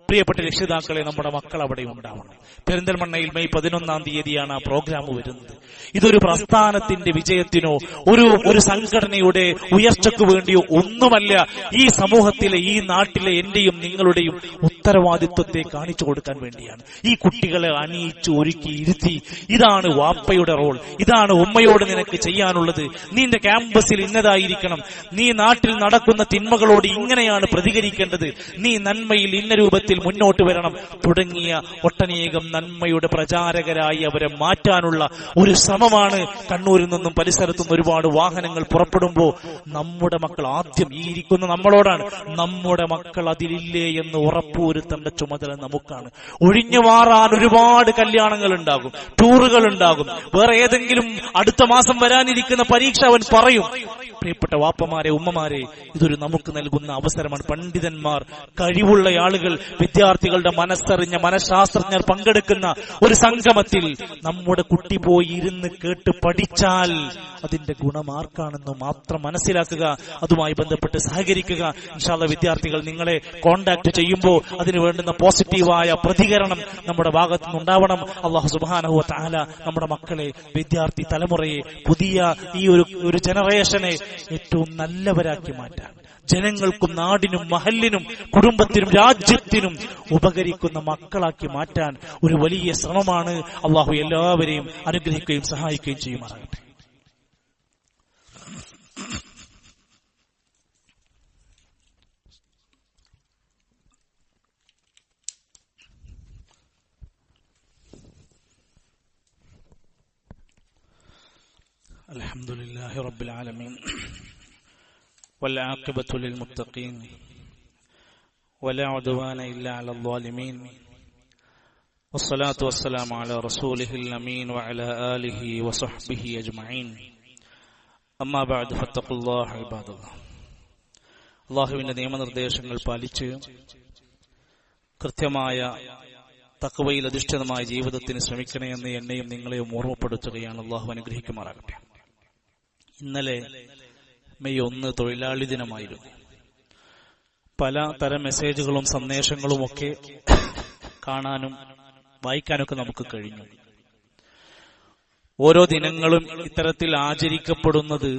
പ്രിയപ്പെട്ട രക്ഷിതാക്കളെ, നമ്മുടെ മക്കൾ അവിടെ ഉണ്ടാവണം. പെരിന്തൽമണ്ണയിൽ മെയ് 11-ാം തീയതിയാണ് ആ പ്രോഗ്രാം വരുന്നത്. ഇതൊരു പ്രസ്ഥാനത്തിന്റെ വിജയത്തിനോ ഒരു സംഘടനയുടെ ഉയർച്ചയ്ക്കു വേണ്ടിയോ ഒന്നുമല്ല. ഈ സമൂഹത്തിലെ, ഈ നാട്ടിലെ എന്റെയും നിങ്ങളുടെയും ഉത്തരവാദിത്വത്തെ കാണിച്ചു കൊടുക്കാൻ വേണ്ടിയാണ്. ഈ കുട്ടികളെ അണിയിച്ചു ഒരുക്കി ഇരുത്തി, ഇതാണ് വാപ്പയുടെ റോൾ, ഇതാണ് ഉമ്മയോട് നിനക്ക് ചെയ്യാനുള്ളത്, നീ നിന്റെ ക്യാമ്പസിൽ ഇന്നതായിരിക്കണം, നീ നാട്ടിൽ നടക്കുന്ന തിന്മകളോട് ഇങ്ങനെയാണ് പ്രതികരിക്കേണ്ടത്, നീ നന്മയിൽ ഇന്ന രൂപത്തിൽ മുന്നോട്ട് വരണം തുടങ്ങിയ ഒട്ടനേകം നന്മയുടെ പ്രചാരകരായി അവരെ മാറ്റാനുള്ള ഒരു ശ്രമമാണ്. കണ്ണൂരിൽ നിന്നും പരിസരത്തുനിന്ന് ഒരുപാട് വാഹനങ്ങൾ പുറപ്പെടുമ്പോൾ നമ്മുടെ മക്കൾ, ആദ്യം ഈ ഇരിക്കുന്ന നമ്മളോടാണ്, നമ്മുടെ മക്കൾ അതിലില്ലേ എന്ന് ഉറപ്പുവരുത്തേണ്ട ചുമതല നമുക്കാണ്. ഒഴിഞ്ഞു മാറാൻ ഒരുപാട് കല്യാണങ്ങൾ ഉണ്ടാകും, ടൂറുകൾ ഉണ്ടാകും, വേറെ ഏതെങ്കിലും അടുത്ത മാസം വരാനിരിക്കുന്ന പരീക്ഷ അവൻ പറയും. പ്രിയപ്പെട്ട വാപ്പമാരെ, ഉമ്മമാരെ, ഇതൊരു നമുക്ക് നൽകുന്ന അവസരമാണ്. പണ്ഡിതന്മാർ, കഴിവുള്ള ആളുകൾ, വിദ്യാർത്ഥികളുടെ മനസ്സറിഞ്ഞ മനഃശാസ്ത്രജ്ഞർ പങ്കെടുക്കുന്ന ഒരു സംഗമത്തിൽ നമ്മുടെ കുട്ടി പോയി ഇരുന്ന് കേട്ട് പഠിച്ചാൽ അതിന്റെ ഗുണമാർക്കാണെന്ന് മാത്രം മനസ്സിലാക്കുക. അതുമായി ബന്ധപ്പെട്ട് സഹകരിക്കുക. ഇൻഷാ അല്ലാഹ് വിദ്യാർത്ഥികൾ നിങ്ങളെ കോണ്ടാക്ട് ചെയ്യുമ്പോൾ അതിന് വേണ്ടുന്ന പോസിറ്റീവായ പ്രതികരണം നമ്മുടെ ഭാഗത്തു നിന്നുണ്ടാവണം. അല്ലാഹു സുബ്ഹാനഹു വ തആല നമ്മുടെ മക്കളെ, വിദ്യാർത്ഥി തലമുറയെ, പുതിയ ഈ ഒരു ജനറേഷനെ ഏറ്റവും നല്ലവരാക്കി മാറ്റാൻ, ജനങ്ങൾക്കും നാടിനും മഹല്ലിനും കുടുംബത്തിനും രാജ്യത്തിനും ഉപകരിക്കുന്ന മക്കളാക്കി മാറ്റാൻ ഒരു വലിയ ശ്രമമാണ്. അല്ലാഹു എല്ലാവരെയും അനുഗ്രഹിക്കുകയും സഹായിക്കുകയും ചെയ്യുമാറാകട്ടെ. അൽഹംദുലില്ലാഹി റബ്ബിൽ ആലമീൻ والعاقبة للمتقين ولا عدوان إلا على الظالمين والصلاة والسلام على رسوله الأمين وعلى آله وصحبه أجمعين أما بعد فاتقوا الله عباد الله. അല്ലാഹുവിന്റെ നിയമനിർദ്ദേശങ്ങൾ പാലിച്ച് കൃത്യമായ തഖ്വയിൽ അധിഷ്ഠിതമായ ജീവിതത്തിന് ശ്രമിക്കണമെന്ന് എന്നെയും നിങ്ങളെയും ഓർമ്മപ്പെടുത്തുകയാണ്. അല്ലാഹു അനുഗ്രഹിക്കുമാറാകട്ടെ. ഇന്നലെ മെയ് 1 തൊഴിലാളി ദിനമായിരുന്നു. പല തരം മെസ്സേജുകളും സന്ദേശങ്ങളും ഒക്കെ കാണാനും വായിക്കാനൊക്കെ നമുക്ക് കഴിഞ്ഞു. ഓരോ ദിനങ്ങളും ഇത്തരത്തിൽ ആചരിക്കപ്പെടുന്നത്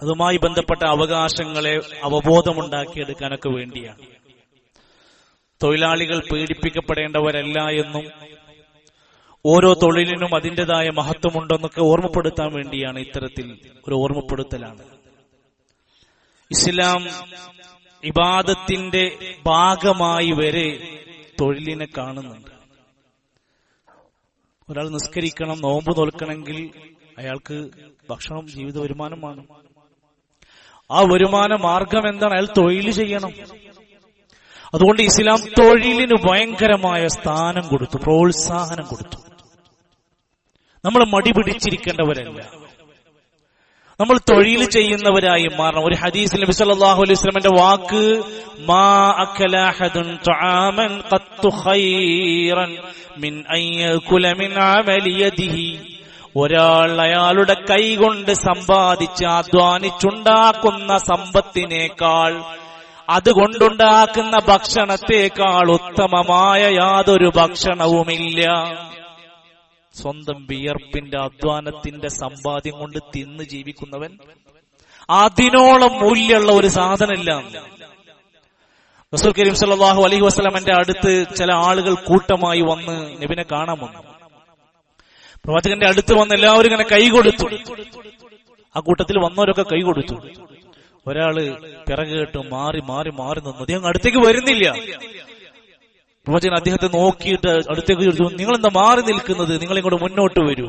അതുമായി ബന്ധപ്പെട്ട അവകാശങ്ങളെ അവബോധമുണ്ടാക്കിയെടുക്കാനൊക്കെ വേണ്ടിയാണ്. തൊഴിലാളികൾ പീഡിപ്പിക്കപ്പെടേണ്ടവരല്ല എന്നും ഓരോ തൊഴിലിനും അതിൻ്റെതായ മഹത്വമുണ്ടെന്നൊക്കെ ഓർമ്മപ്പെടുത്താൻ വേണ്ടിയാണ് ഇത്തരത്തിൽ ഒരു ഓർമ്മപ്പെടുത്തലാണ്. ഇസ്ലാം ഇബാദത്തിന്റെ ഭാഗമായി വരെ തൊഴിലിനെ കാണുന്നുണ്ട്. ഒരാൾ നിസ്കരിക്കണം, നോമ്പ് നോൽക്കണമെങ്കിൽ അയാൾക്ക് ഭക്ഷണം ജീവിത വരുമാനമാണ്. ആ വരുമാന മാർഗം എന്താണ്? അയാൾ തൊഴിൽ ചെയ്യണം. അതുകൊണ്ട് ഇസ്ലാം തൊഴിലിന് ഭയങ്കരമായ സ്ഥാനം കൊടുത്തു, പ്രോത്സാഹനം കൊടുത്തു. നമ്മൾ മടി പിടിച്ചിരിക്കേണ്ടവരല്ല, നമ്മൾ തൊഴിൽ ചെയ്യുന്നവരായി മാറണം. ഒരു ഹദീസിൽ നബി സല്ലല്ലാഹു അലൈഹി വസല്ലമയുടെ വാക്ക്, മാ അകല അഹദുൻ തആമൻ ഖത്തു ഖൈറൻ മിൻ അൻ യഅകുല മിൻ അമലി യദിഹി. ഒരാൾ അയാളുടെ കൈകൊണ്ട് സമ്പാദിച്ച് അധ്വാനിച്ചുണ്ടാക്കുന്ന സമ്പത്തിനേക്കാൾ, അതുകൊണ്ടുണ്ടാക്കുന്ന ഭക്ഷണത്തെക്കാൾ ഉത്തമമായ യാതൊരു ഭക്ഷണവുമില്ല. സ്വന്തം വിയർപ്പിന്റെ അധ്വാനത്തിന്റെ സമ്പാദ്യം കൊണ്ട് തിന്ന് ജീവിക്കുന്നവൻ അതിനോളം മൂല്യമുള്ള ഒരു സാധനമില്ല. റസൂൽ കരീം സല്ലല്ലാഹു അലൈഹി വസല്ലമയുടെ അടുത്ത് ചില ആളുകൾ കൂട്ടമായി വന്ന് നബിനെ കാണാൻ വന്നു. പ്രവാചകന്റെ അടുത്ത് വന്ന് എല്ലാവരും ഇങ്ങനെ കൈ കൊടുത്തു. ആ കൂട്ടത്തിൽ വന്നവരൊക്കെ കൈ കൊടുത്തു. ഒരാള് പിറകേട്ട് മാറി മാറി മാറി നിന്നു. അദ്ദേഹം അടുത്തേക്ക് വരുന്നില്ല. പ്രവാചകൻ അദ്ദേഹത്തെ നോക്കിയിട്ട് അടുത്തേക്ക് ചോദിച്ചു, നിങ്ങൾ എന്താ മാറി നിൽക്കുന്നത്? നിങ്ങൾ ഇങ്ങോട്ട് മുന്നോട്ട് വരൂ.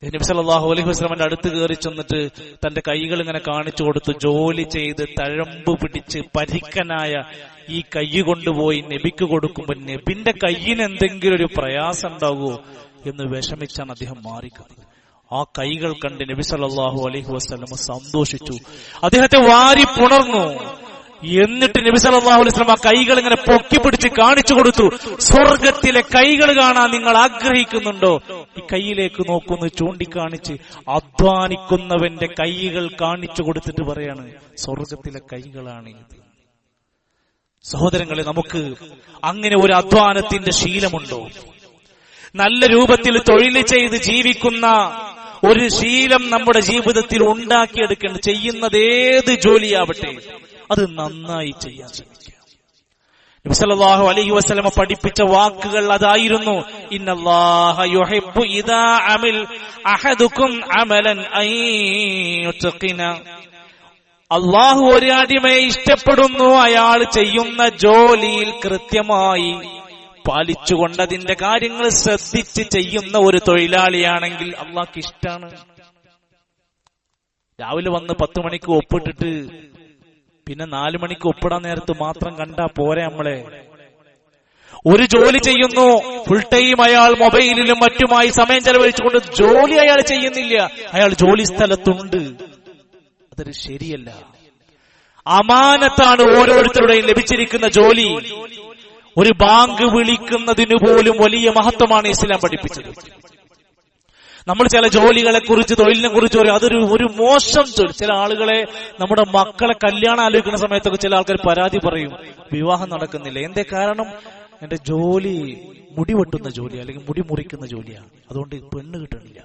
നബി സല്ലല്ലാഹു അലൈഹി വസല്ലമയുടെ അടുത്ത് കയറി ചെന്നിട്ട് തന്റെ കൈകൾ ഇങ്ങനെ കാണിച്ചു കൊടുത്തു. ജോലി ചെയ്ത് തഴമ്പ് പിടിച്ച് പരിക്കനായ ഈ കൈ കൊണ്ടുപോയി നബിക്ക് കൊടുക്കുമ്പോൾ നബിന്റെ കയ്യിന് എന്തെങ്കിലും ഒരു പ്രയാസം ഉണ്ടാകുമോ എന്ന് വിഷമിച്ചാണ് അദ്ദേഹം മാറിക്കുന്നത്. ആ കൈകൾ കണ്ട് നബി സല്ലല്ലാഹു അലൈഹി വസല്ലം സന്തോഷിച്ചു, അദ്ദേഹത്തെ വാരി പുണർന്നു. എന്നിട്ട് നബി സല്ലല്ലാഹു അലൈഹി വസല്ലം ആ കൈകൾ ഇങ്ങനെ പൊക്കി പിടിച്ച് കാണിച്ചു കൊടുത്തു. സ്വർഗത്തിലെ കൈകൾ കാണാൻ നിങ്ങൾ ആഗ്രഹിക്കുന്നുണ്ടോ? ഈ കൈയിലേക്ക് നോക്കുന്നു ചൂണ്ടിക്കാണിച്ച് അധ്വാനിക്കുന്നവന്റെ കൈകൾ കാണിച്ചു കൊടുത്തിട്ട് പറയാണ്, സ്വർഗത്തിലെ കൈകളാണ് ഇത്. സഹോദരങ്ങളെ, നമുക്ക് അങ്ങനെ ഒരു അധ്വാനത്തിന്റെ ശീലമുണ്ടോ? നല്ല രൂപത്തിൽ തൊഴിൽ ചെയ്ത് ജീവിക്കുന്ന ഒരു ശീലം നമ്മുടെ ജീവിതത്തിൽ ഉണ്ടാക്കിയെടുക്കണം. ചെയ്യുന്നത് ഏത് ജോലിയാവട്ടെ അത് നന്നായി ചെയ്യാൻ ശ്രമിക്കുക. നബി സല്ലല്ലാഹു അലൈഹി വസല്ലം പഠിപ്പിച്ച വാക്കുകൾ അതായിരുന്നു, ഇന്നല്ലാഹ യുഹിബ്ബു ഇദാ അമിൽ അഹദുക്കും അമലൻ അൻ യുത്ഖിന. അല്ലാഹു ഒരു അടിമയെ ഇഷ്ടപ്പെടുന്നു, അയാൾ ചെയ്യുന്ന ജോലിയിൽ കൃത്യമായി പാലിച്ചുകൊണ്ട് അതിന്റെ കാര്യങ്ങൾ ശ്രദ്ധിച്ച് ചെയ്യുന്ന ഒരു തൊഴിലാളിയാണെങ്കിൽ അള്ളാഹ്ക്ക് ഇഷ്ടാണ്. രാവിലെ വന്ന് 10 മണിക്ക് ഒപ്പിട്ടിട്ട് പിന്നെ 4 മണിക്ക് ഒപ്പിടാൻ നേരത്ത് മാത്രം കണ്ടാ പോരെ. നമ്മളെ ഒരു ജോലി ചെയ്യുന്നു, ഫുൾ ടൈം അയാൾ മൊബൈലിലും മറ്റുമായി സമയം ചെലവഴിച്ചുകൊണ്ട് ജോലി അയാൾ ചെയ്യുന്നില്ല, അയാൾ ജോലി സ്ഥലത്തുണ്ട്. അതൊരു ശരിയല്ല. അമാനത്താണ് ഓരോരുത്തരുടെയും ലഭിച്ചിരിക്കുന്ന ജോലി. ഒരു ബാങ്ക് വിളിക്കുന്നതിന് പോലും വലിയ മഹത്വമാണ് ഇസ്ലാം പഠിപ്പിച്ചത്. നമ്മൾ ചില ജോലികളെ കുറിച്ച്, തൊഴിലിനെ കുറിച്ച് പറയും അതൊരു മോശം തൊഴിൽ. ചില ആളുകളെ, നമ്മുടെ മക്കളെ കല്യാണം ആലോചിക്കുന്ന സമയത്തൊക്കെ ചില ആൾക്കാർ പരാതി പറയും, വിവാഹം നടക്കുന്നില്ല. എന്തേ കാരണം? എന്റെ ജോലി മുടി വെട്ടുന്ന ജോലി അല്ലെങ്കിൽ മുടി മുറിക്കുന്ന ജോലിയാണ്, അതുകൊണ്ട് പെണ്ണ് കിട്ടണില്ല.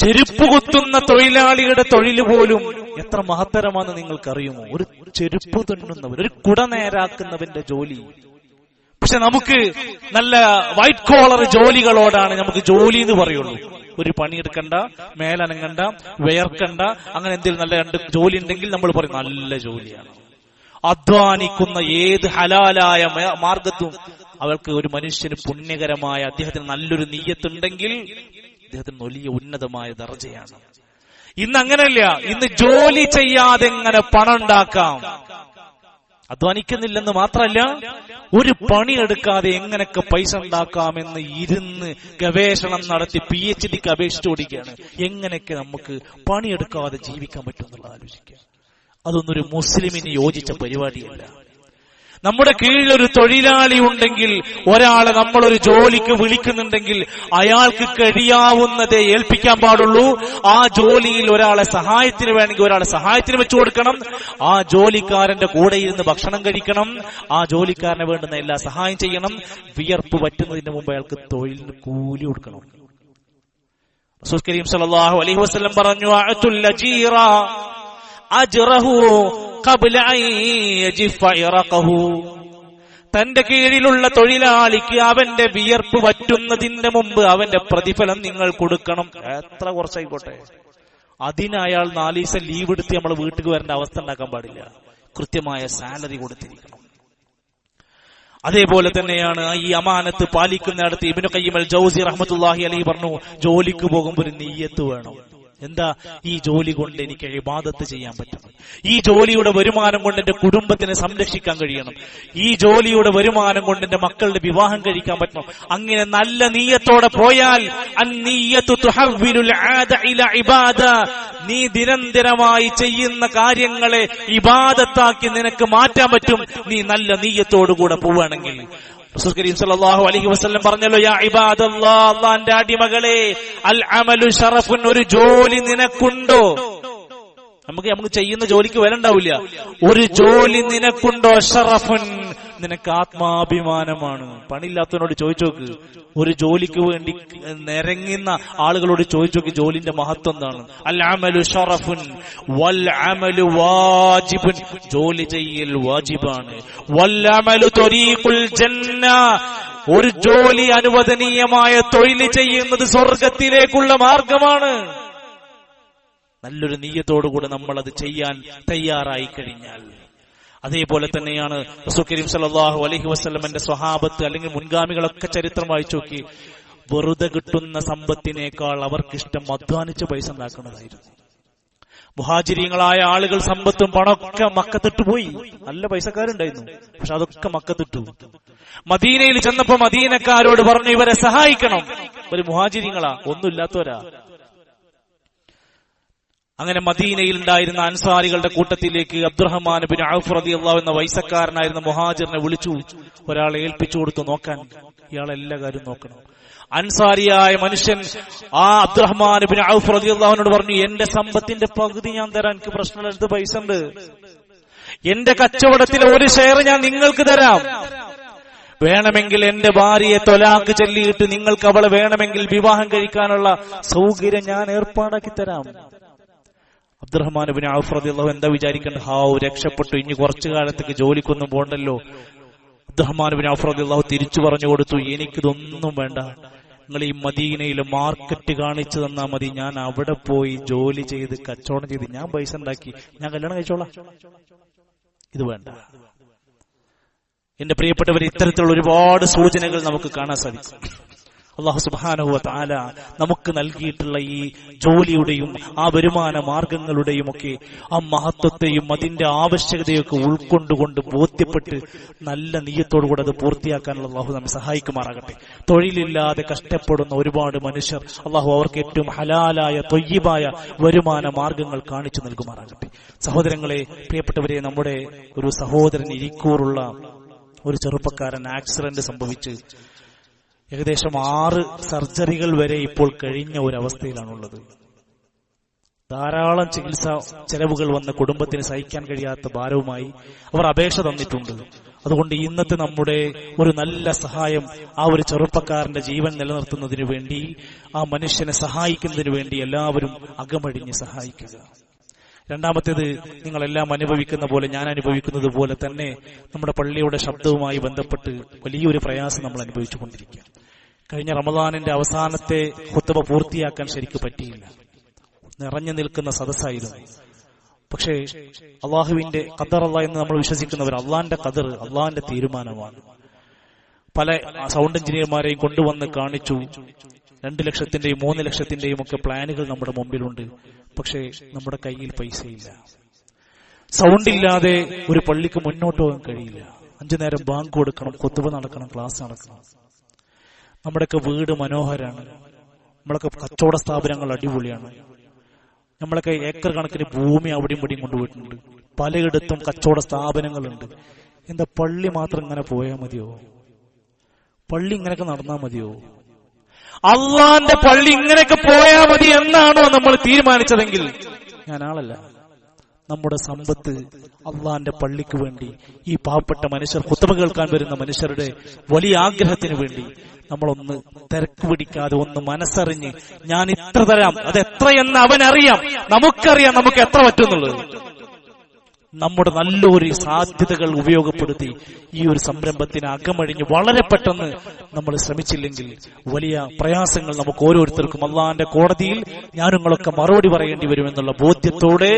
ചെരുപ്പ് കുത്തുന്ന തൊഴിലാളിയുടെ തൊഴിൽ പോലും എത്ര മഹത്തരമാണെന്ന് നിങ്ങൾക്കറിയുമോ? ഒരു ചെരുപ്പ് തുന്നുന്നവൻ, ഒരു കുട നേരാക്കുന്നവന്റെ ജോലി. പക്ഷെ നമുക്ക് നല്ല വൈറ്റ് കോളർ ജോലികളോടാണ് നമുക്ക് ജോലി എന്ന് പറയുള്ളൂ. ഒരു പണിയെടുക്കണ്ട, മേലനങ്ങണ്ട, വിയർക്കണ്ട, അങ്ങനെ എന്തെങ്കിലും നല്ല രണ്ട് ജോലി ഉണ്ടെങ്കിൽ നമ്മൾ പറയും നല്ല ജോലിയാണ്. അധ്വാനിക്കുന്ന ഏത് ഹലാലായ മാർഗത്തും അവൾക്ക് ഒരു മനുഷ്യന് പുണ്യകരമായ, അദ്ദേഹത്തിന് നല്ലൊരു നീയത്തുണ്ടെങ്കിൽ അദ്ദേഹത്തിന് വലിയ ഉന്നതമായ ദർജയാണ്. ഇന്ന് അങ്ങനെയല്ല. ഇന്ന് ജോലി ചെയ്യാതെ എങ്ങനെ പണം ഉണ്ടാക്കാം, അധ്വാനിക്കുന്നില്ലെന്ന് മാത്രമല്ല ഒരു പണിയെടുക്കാതെ എങ്ങനെയൊക്കെ പൈസ ഉണ്ടാക്കാമെന്ന് ഇരുന്ന് ഗവേഷണം നടത്തി PhDക്ക് അപേക്ഷിച്ചു കൊടുക്കുകയാണ്. എങ്ങനെയൊക്കെ നമുക്ക് പണിയെടുക്കാതെ ജീവിക്കാൻ പറ്റും എന്നുള്ളത് ആലോചിക്കുക. അതൊന്നും ഒരു മുസ്ലിമിന് യോജിച്ച പരിപാടിയല്ല. നമ്മുടെ കീഴിലൊരു തൊഴിലാളി ഉണ്ടെങ്കിൽ, ഒരാളെ നമ്മളൊരു ജോലിക്ക് വിളിക്കുന്നുണ്ടെങ്കിൽ അയാൾക്ക് കഴിയാവുന്നതേ ഏൽപ്പിക്കാൻ പാടുള്ളൂ. ആ ജോലിയിൽ ഒരാളെ സഹായത്തിന് വേണമെങ്കിൽ ഒരാളെ സഹായത്തിന് വെച്ചു കൊടുക്കണം. ആ ജോലിക്കാരന്റെ കൂടെ ഇരുന്ന് ഭക്ഷണം കഴിക്കണം. ആ ജോലിക്കാരന് വേണ്ടുന്ന എല്ലാ സഹായം ചെയ്യണം. വിയർപ്പ് പറ്റുന്നതിന് മുമ്പ് അയാൾക്ക് തൊഴിലിന് കൂലി കൊടുക്കണം. റസൂൽ കരീം സല്ലല്ലാഹു അലൈഹി വസല്ലം പറഞ്ഞു, അഅതുൽ അജീറ അജ്റഹു ഖബ്ല അൻ യജിഫ ഇറഖഹു. തന്റെ കീഴിലുള്ള തൊഴിലാളിക്ക് അവന്റെ വിയർപ്പ് വറ്റുന്നതിന്റെ മുമ്പ് അവന്റെ പ്രതിഫലം നിങ്ങൾ കൊടുക്കണം. എത്ര കുറച്ചായിക്കോട്ടെ. അതിന് അയാൾ 4 ദിവസം ലീവ് എടുത്ത് നമ്മൾ വീട്ടിൽ വരേണ്ട അവസ്ഥ ഉണ്ടാക്കാൻ പാടില്ല. കൃത്യമായ സാലറി കൊടുത്തിരിക്കണം. അതേപോലെ തന്നെയാണ് ഈ അമാനത്ത് പാലിക്കുന്നിടത്ത് ഇബ്നു ഖയ്യിം അൽ ജൗസി റഹ്മത്തുള്ളാഹി അലൈഹി പറഞ്ഞു, ജോലിക്ക് പോകുമ്പോൾ ഒരു നിയ്യത്ത് വേണം. എന്താ? ഈ ജോലി കൊണ്ട് എനിക്ക് ഇബാദത്ത് ചെയ്യാൻ പറ്റണം. ഈ ജോലിയുടെ വരുമാനം കൊണ്ട് എന്റെ കുടുംബത്തിനെ സംരക്ഷിക്കാൻ കഴിയണം. ഈ ജോലിയുടെ വരുമാനം കൊണ്ട് എന്റെ മക്കളുടെ വിവാഹം കഴിക്കാൻ പറ്റണം. അങ്ങനെ നല്ല നീയത്തോടെ പോയാൽ അന്നിയ്യതു തുഹവ്വിലുൽ ആദ ഇലാ ഇബാദ, നീ നിരന്തരമായി ചെയ്യുന്ന കാര്യങ്ങളെ ഇബാദത്താക്കി നിനക്ക് മാറ്റാൻ പറ്റും, നീ നല്ല നീയത്തോടുകൂടെ പോവുകയാണെങ്കിൽ. റസൂൽ കരീം സല്ലല്ലാഹു അലൈഹി വസല്ലം പറഞ്ഞല്ലോ, യാ ഇബാദല്ലാഹ്, അല്ലാഹുവിന്റെ അടിമകളെ, അൽ അമലു ശറഫുൻ, ഒരു ജോലി നിനക്കുണ്ടോ? നമുക്ക് ചെയ്യുന്ന ജോലിക്ക് വില ഉണ്ടാവില്ല. ഒരു ജോലി നിനക്കുണ്ടോ? ശറഫുൻ, നിനക്ക് ആത്മാഭിമാനമാണ്. പണിയില്ലാത്തവനോട് ചോദിച്ചു നോക്ക്, ഒരു ജോലിക്ക് വേണ്ടി നിരങ്ങുന്ന ആളുകളോട് ചോദിച്ചു നോക്ക് ജോലിന്റെ മഹത്വം എന്താണ്. അൽ അമലു ശറഫുൻ വൽ അമലു വാജിബുൻ, ജോലി ചെയ്യൽ വാജിബാണ്. വൽ അമലു ത്വരീഖുൽ ജന്ന, ഒരു ജോലി അനുവദനീയമായ തൊഴിൽ ചെയ്യുന്നത് സ്വർഗത്തിലേക്കുള്ള മാർഗമാണ്. നല്ലൊരു നീയത്തോടുകൂടെ നമ്മൾ അത് ചെയ്യാൻ തയ്യാറായി കഴിഞ്ഞാൽ. അതേപോലെ തന്നെയാണ് റസൂൽ കരീം സല്ലല്ലാഹു അലൈഹി വസല്ലമന്റെ സ്വഹാബത്ത് അല്ലെങ്കിൽ മുൻഗാമികളൊക്കെ ചരിത്രം വായിച്ചു നോക്കി, വെറുതെ കിട്ടുന്ന സമ്പത്തിനേക്കാൾ അവർക്കിഷ്ടം അധ്വാനിച്ച് പൈസ ഉണ്ടാക്കുന്നതായിരുന്നു. മുഹാജിരീങ്ങളായ ആളുകൾ സമ്പത്തും പണമൊക്കെ മക്കത്തിട്ട് പോയി. നല്ല പൈസക്കാരുണ്ടായിരുന്നു, പക്ഷെ അതൊക്കെ മക്കത്തിട്ടു. മദീനയിൽ ചെന്നപ്പോ മദീനക്കാരോട് പറഞ്ഞു, ഇവരെ സഹായിക്കണം. ഒരു മുഹാജിരീങ്ങളാ, ഒന്നുമില്ലാത്തവരാ. അങ്ങനെ മദീനയിൽ ഉണ്ടായിരുന്ന അൻസാരികളുടെ കൂട്ടത്തിലേക്ക് അബ്ദുറഹ്മാൻ ബിൻ ഔഫ് റളിയല്ലാഹു എന്ന വൈസക്കാരനായിരുന്ന മുഹാജിറിനെ വിളിച്ചു, ഒരാളെ ഏൽപ്പിച്ചു കൊടുത്തു നോക്കാൻ. ഇയാളെ എല്ലാ കാര്യവും നോക്കണം. അൻസാരിയായ മനുഷ്യൻ ആ അബ്ദുറഹ്മാൻ ബിൻ ഔഫ് റളിയല്ലാഹുവിനോട് പറഞ്ഞു, എന്റെ സമ്പത്തിന്റെ പകുതി ഞാൻ തരാൻ, എനിക്ക് പ്രശ്നമില്ല, അടുത്ത് പൈസ ഉണ്ട്. എന്റെ കച്ചവടത്തിലെ ഒരു ഷെയർ ഞാൻ നിങ്ങൾക്ക് തരാം. വേണമെങ്കിൽ എന്റെ ഭാര്യയെ തൊലാക്ക് ചൊല്ലിയിട്ട് നിങ്ങൾക്ക് അവളെ വേണമെങ്കിൽ വിവാഹം കഴിക്കാനുള്ള സൗകര്യം ഞാൻ ഏർപ്പാടാക്കി തരാം. അബ്ദുറഹ്മാൻ ഇബ്നു ഔഫ് റളിയല്ലാഹു എന്താ വിചാരിക്കേണ്ട, രക്ഷപ്പെട്ടു, ഇനി കുറച്ചു കാലത്തേക്ക് ജോലിക്കൊന്നും പോകണ്ടല്ലോ. അബ്ദുറഹ്മാൻ ഇബ്നു ഔഫ് റളിയല്ലാഹു തിരിച്ചു പറഞ്ഞു കൊടുത്തു, എനിക്കിതൊന്നും വേണ്ട, നിങ്ങൾ ഈ മദീനയിലെ മാർക്കറ്റ് കാണിച്ചു തന്നാ മതി, ഞാൻ അവിടെ പോയി ജോലി ചെയ്ത് കച്ചവടം ചെയ്ത് ഞാൻ പൈസ ഉണ്ടാക്കി ഞാൻ കല്യാണം കഴിച്ചോളാം. ഇത് വേണ്ട. എന്റെ പ്രിയപ്പെട്ടവർ, ഇത്തരത്തിലുള്ള ഒരുപാട് സൂചനകൾ നമുക്ക് കാണാൻ സാധിക്കും. അല്ലാഹു സുബ്ഹാനഹു വ തആല നമുക്ക് നൽകിയിട്ടുള്ള ഈ ജോലിയുടെയും ആ വരുമാന മാർഗങ്ങളുടെയും ഒക്കെ ആ മഹത്വത്തെയും അതിന്റെ ആവശ്യകതയൊക്കെ ഉൾക്കൊണ്ടുകൊണ്ട് ബോധ്യപ്പെട്ട് നല്ല നിയ്യത്തോടുകൂടെ അത് പൂർത്തിയാക്കാനുള്ള അല്ലാഹു നമ്മെ സഹായിക്കുമാറാകട്ടെ. തൊഴിലില്ലാതെ കഷ്ടപ്പെടുന്ന ഒരുപാട് മനുഷ്യർ അല്ലാഹു അവർക്ക് ഏറ്റവും ഹലാലായ ത്വയ്യിബായ വരുമാന മാർഗങ്ങൾ കാണിച്ചു നൽകുമാറാകട്ടെ. സഹോദരങ്ങളെ, പ്രിയപ്പെട്ടവരെ, നമ്മുടെ ഒരു സഹോദരൻ ഇരിക്കൂറുള്ള ഒരു ചെറുപ്പക്കാരൻ ആക്സിഡന്റ് സംഭവിച്ച് ഏകദേശം 6 സർജറികൾ വരെ ഇപ്പോൾ കഴിഞ്ഞ ഒരവസ്ഥയിലാണുള്ളത്. ധാരാളം ചികിത്സാ ചെലവുകൾ വന്ന കുടുംബത്തിന് സഹിക്കാൻ കഴിയാത്ത ഭാരവുമായി അവർ അപേക്ഷ തന്നിട്ടുണ്ട്. അതുകൊണ്ട് ഇന്നത്തെ നമ്മുടെ ഒരു നല്ല സഹായം ആ ഒരു ചെറുപ്പക്കാരന്റെ ജീവൻ നിലനിർത്തുന്നതിനു വേണ്ടി, ആ മനുഷ്യനെ സഹായിക്കുന്നതിനു വേണ്ടി എല്ലാവരും അകമഴിഞ്ഞ് സഹായിക്കുക. രണ്ടാമത്തേത്, നിങ്ങളെല്ലാം അനുഭവിക്കുന്ന പോലെ, ഞാൻ അനുഭവിക്കുന്നത് പോലെ തന്നെ നമ്മുടെ പള്ളിയുടെ ശബ്ദവുമായി ബന്ധപ്പെട്ട് വലിയൊരു പ്രയാസം നമ്മൾ അനുഭവിച്ചുകൊണ്ടിരിക്കുക. കഴിഞ്ഞ റമദാനിന്റെ അവസാനത്തെ ഖുത്ബ പൂർത്തിയാക്കാൻ ശരിക്കും പറ്റിയില്ല. നിറഞ്ഞു നിൽക്കുന്ന സദസ്സായിരുന്നു. പക്ഷേ അള്ളാഹുവിന്റെ ഖദർ എന്ന് നമ്മൾ വിശ്വസിക്കുന്നവർ, അള്ളാന്റെ ഖദർ അള്ളാന്റെ തീരുമാനമാണ്. പല സൗണ്ട് എഞ്ചിനീയർമാരെയും കൊണ്ടുവന്ന് കാണിച്ചു. 2 ലക്ഷത്തിന്റെയും 3 ലക്ഷത്തിന്റെയും ഒക്കെ പ്ലാനുകൾ നമ്മുടെ മുമ്പിലുണ്ട്. പക്ഷേ നമ്മുടെ കയ്യിൽ പൈസയില്ല. സൗണ്ട് ഇല്ലാതെ ഒരു പള്ളിക്ക് മുന്നോട്ട് പോകാൻ കഴിയില്ല. 5 നേരം ബാങ്ക് കൊടുക്കണം, ഖുത്ബ നടക്കണം, ക്ലാസ് നടക്കണം. നമ്മുടെയൊക്കെ വീട് മനോഹരാണ്, നമ്മളൊക്കെ കച്ചവട സ്ഥാപനങ്ങൾ അടിപൊളിയാണ്, നമ്മളൊക്കെ ഏക്കർ കണക്കിന് ഭൂമി അവിടെയും ഇവിടെയും കൊണ്ടുപോയിട്ടുണ്ട്, പലയിടത്തും കച്ചവട സ്ഥാപനങ്ങളുണ്ട്. എന്താ പള്ളി മാത്രം ഇങ്ങനെ പോയാൽ മതിയോ? പള്ളി ഇങ്ങനെയൊക്കെ നടന്നാൽ മതിയോ? അള്ളാന്റെ പള്ളി ഇങ്ങനെയൊക്കെ പോയാൽ മതി എന്നാണോ നമ്മൾ തീരുമാനിച്ചതെങ്കിൽ ഞാൻ ആളല്ല. നമ്മുടെ സമ്പത്ത് അള്ളാന്റെ പള്ളിക്ക് വേണ്ടി, ഈ പാവപ്പെട്ട മനുഷ്യർ, ഖുത്ബ കേൾക്കാൻ വരുന്ന മനുഷ്യരുടെ വലിയ ആഗ്രഹത്തിന് വേണ്ടി നമ്മളൊന്ന് തിരക്ക് പിടിക്കാതെ ഒന്ന് മനസ്സറിഞ്ഞ് ഞാൻ ഇത്ര തരാം, അത് എത്രയെന്ന് അവനറിയാം, നമുക്കറിയാം നമുക്ക് എത്ര പറ്റുന്നുള്ളത്. നമ്മുടെ നല്ലൊരു സാധ്യതകൾ ഉപയോഗപ്പെടുത്തി ഈ ഒരു സംരംഭത്തിന് അകമഴിഞ്ഞ് വളരെ പെട്ടെന്ന് നമ്മൾ ശ്രമിച്ചില്ലെങ്കിൽ വലിയ പ്രയാസങ്ങൾ നമുക്ക് ഓരോരുത്തർക്കും അള്ളാന്റെ കോടതിയിൽ ഞാനുങ്ങളൊക്കെ മറുപടി പറയേണ്ടി വരുമെന്നുള്ള ബോധ്യത്തോടെ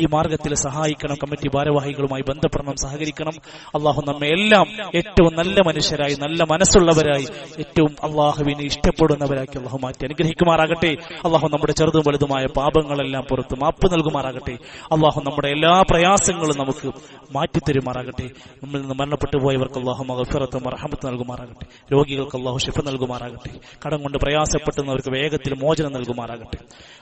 ഈ മാർഗത്തിൽ സഹായിക്കണം. കമ്മിറ്റി ഭാരവാഹികളുമായി ബന്ധപ്പെടണം, സഹകരിക്കണം. അള്ളാഹു നമ്മെ എല്ലാം ഏറ്റവും നല്ല മനുഷ്യരായി, നല്ല മനസ്സുള്ളവരായി, ഏറ്റവും അള്ളാഹുവിനെ ഇഷ്ടപ്പെടുന്നവരാക്കി അള്ളാഹു മാറ്റി അനുഗ്രഹിക്കുമാറാകട്ടെ. അള്ളാഹു നമ്മുടെ ചെറുതും വലുതുമായ പാപങ്ങളെല്ലാം പുറത്ത് മാപ്പ് നൽകുമാറാകട്ടെ. അള്ളാഹു നമ്മുടെ എല്ലാ പ്രയാസങ്ങളും നമുക്ക് മാറ്റിത്തരുമാറാകട്ടെ. നമ്മിൽ നിന്ന് മരണപ്പെട്ടു പോയവർക്ക് അല്ലാഹു മഗ്ഫിറത്തും റഹ്മത്തും നൽകുമാറാകട്ടെ. രോഗികൾക്ക് അല്ലാഹു ശിഫ നൽകുമാറാകട്ടെ. കടം കൊണ്ട് പ്രയാസപ്പെടുന്നവർക്ക് വേഗത്തിൽ മോചനം നൽകുമാറാകട്ടെ.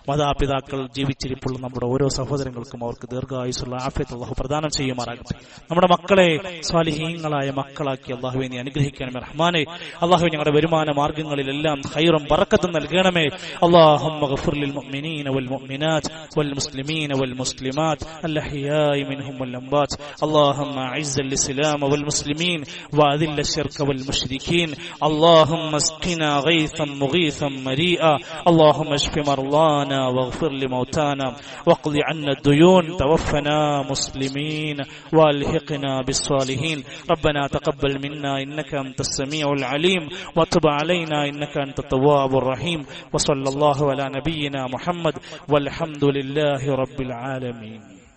മാതാപിതാക്കൾ ജീവിച്ചിരിപ്പുള്ള നമ്മുടെ ഓരോ സഹോദരങ്ങൾക്കും അവർക്ക് ദീർഘായുസ്സുള്ള ആഫിയത്ത് അല്ലാഹു പ്രദാനം ചെയ്യുമാറാകട്ടെ. നമ്മുടെ മക്കളെ സ്വാലിഹീങ്ങളായ മക്കളാക്കി അല്ലാഹുവേ നീ അനുഗ്രഹിക്കണമേ റഹ്മാനേ. അല്ലാഹുവേ ഞങ്ങളുടെ വരുമാന മാർഗങ്ങളിലെല്ലാം ഖൈറും ബറക്കത്തും നൽകണമേ. അല്ലാഹുമ്മ ഗഫിർ ലിൽ മുഅ്മിനീന വൽ മുഅ്മിനാത്ത് വൽ മുസ്ലിമീന വൽ മുസ്ലിമാത്ത് അൽഹയാഇ منهم والأموات. اللهم أعز الإسلام والمسلمين وأذل الشرك والمشركين. اللهم اسقنا غيثا مغيثا مريئا. اللهم اشف مرضانا واغفر لموتانا واقض عنا الديون. توفنا مسلمين والحقنا بالصالحين. ربنا تقبل منا إنك أنت السميع العليم وتب علينا إنك أنت التواب الرحيم. وصلى الله على نبينا محمد والحمد لله رب العالمين.